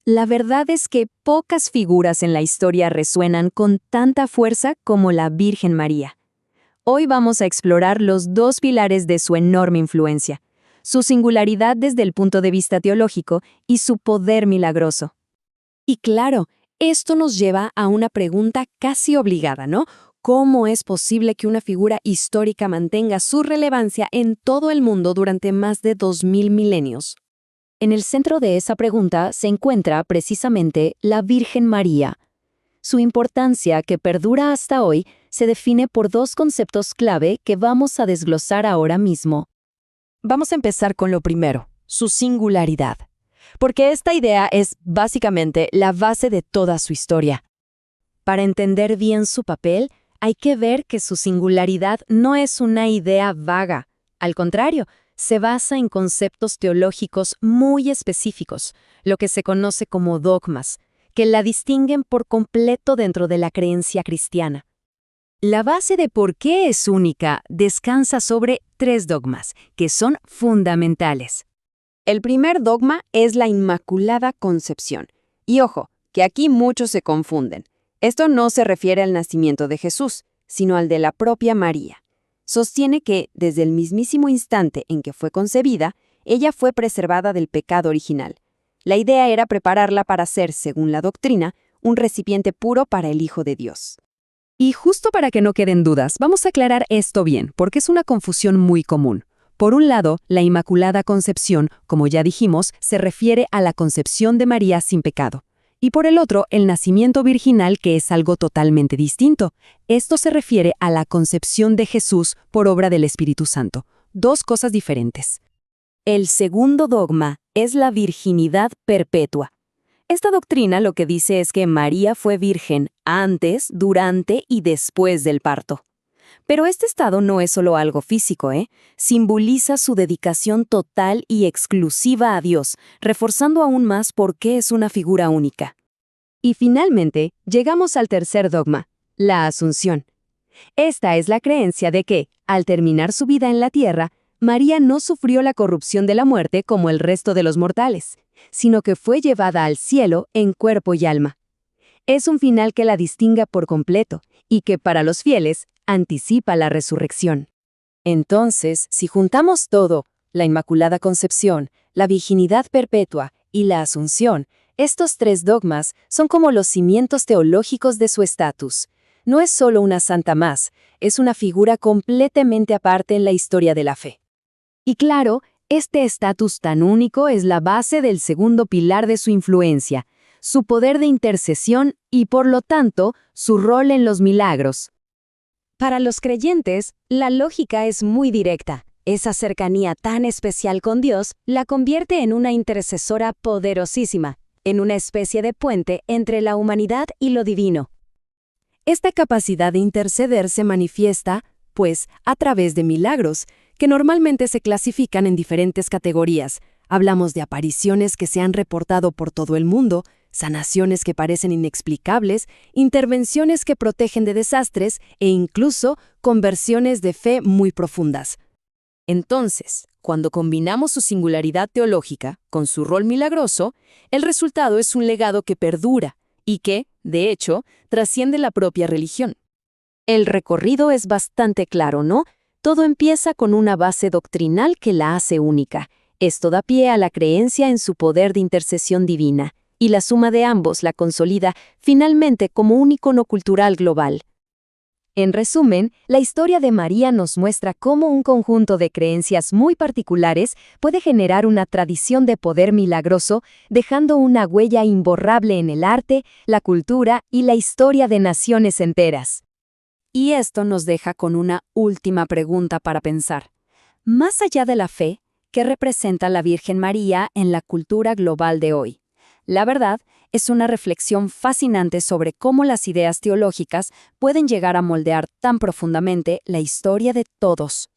La verdad es que pocas figuras en la historia resuenan con tanta fuerza como la Virgen María. Hoy vamos a explorar los dos pilares de su enorme influencia, su singularidad desde el punto de vista teológico y su poder milagroso. Y claro, esto nos lleva a una pregunta casi obligada, ¿no? ¿Cómo es posible que una figura histórica mantenga su relevancia en todo el mundo durante más de 2000 milenios? En el centro de esa pregunta se encuentra precisamente la Virgen María. Su importancia, que perdura hasta hoy, se define por dos conceptos clave que vamos a desglosar ahora mismo. Vamos a empezar con lo primero, su singularidad, porque esta idea es básicamente la base de toda su historia. Para entender bien su papel, hay que ver que su singularidad no es una idea vaga. Al contrario, se basa en conceptos teológicos muy específicos, lo que se conoce como dogmas, que la distinguen por completo dentro de la creencia cristiana. La base de por qué es única descansa sobre 3 dogmas, que son fundamentales. El primer dogma es la Inmaculada Concepción. Y ojo, que aquí muchos se confunden. Esto no se refiere al nacimiento de Jesús, sino al de la propia María. Sostiene que, desde el mismísimo instante en que fue concebida, ella fue preservada del pecado original. La idea era prepararla para ser, según la doctrina, un recipiente puro para el Hijo de Dios. Y justo para que no queden dudas, vamos a aclarar esto bien, porque es una confusión muy común. Por un lado, la Inmaculada Concepción, como ya dijimos, se refiere a la concepción de María sin pecado. Y por el otro, el nacimiento virginal, que es algo totalmente distinto. Esto se refiere a la concepción de Jesús por obra del Espíritu Santo. Dos cosas diferentes. El segundo dogma es la virginidad perpetua. Esta doctrina lo que dice es que María fue virgen antes, durante y después del parto. Pero este estado no es solo algo físico, Simboliza su dedicación total y exclusiva a Dios, reforzando aún más por qué es una figura única. Y finalmente, llegamos al tercer dogma, la Asunción. Esta es la creencia de que, al terminar su vida en la tierra, María no sufrió la corrupción de la muerte como el resto de los mortales, sino que fue llevada al cielo en cuerpo y alma. Es un final que la distinga por completo y que, para los fieles, anticipa la resurrección. Entonces, si juntamos todo, la Inmaculada Concepción, la virginidad perpetua y la Asunción, estos 3 dogmas son como los cimientos teológicos de su estatus. No es solo una santa más, es una figura completamente aparte en la historia de la fe. Y claro, este estatus tan único es la base del segundo pilar de su influencia, su poder de intercesión y, por lo tanto, su rol en los milagros. Para los creyentes, la lógica es muy directa. Esa cercanía tan especial con Dios la convierte en una intercesora poderosísima, en una especie de puente entre la humanidad y lo divino. Esta capacidad de interceder se manifiesta, pues, a través de milagros, que normalmente se clasifican en diferentes categorías. Hablamos de apariciones que se han reportado por todo el mundo, sanaciones que parecen inexplicables, intervenciones que protegen de desastres e incluso conversiones de fe muy profundas. Entonces, cuando combinamos su singularidad teológica con su rol milagroso, el resultado es un legado que perdura y que, de hecho, trasciende la propia religión. El recorrido es bastante claro, ¿no? Todo empieza con una base doctrinal que la hace única. Esto da pie a la creencia en su poder de intercesión divina, y la suma de ambos la consolida finalmente como un icono cultural global. En resumen, la historia de María nos muestra cómo un conjunto de creencias muy particulares puede generar una tradición de poder milagroso, dejando una huella imborrable en el arte, la cultura y la historia de naciones enteras. Y esto nos deja con una última pregunta para pensar. Más allá de la fe, ¿qué representa la Virgen María en la cultura global de hoy? La verdad, es una reflexión fascinante sobre cómo las ideas teológicas pueden llegar a moldear tan profundamente la historia de todos.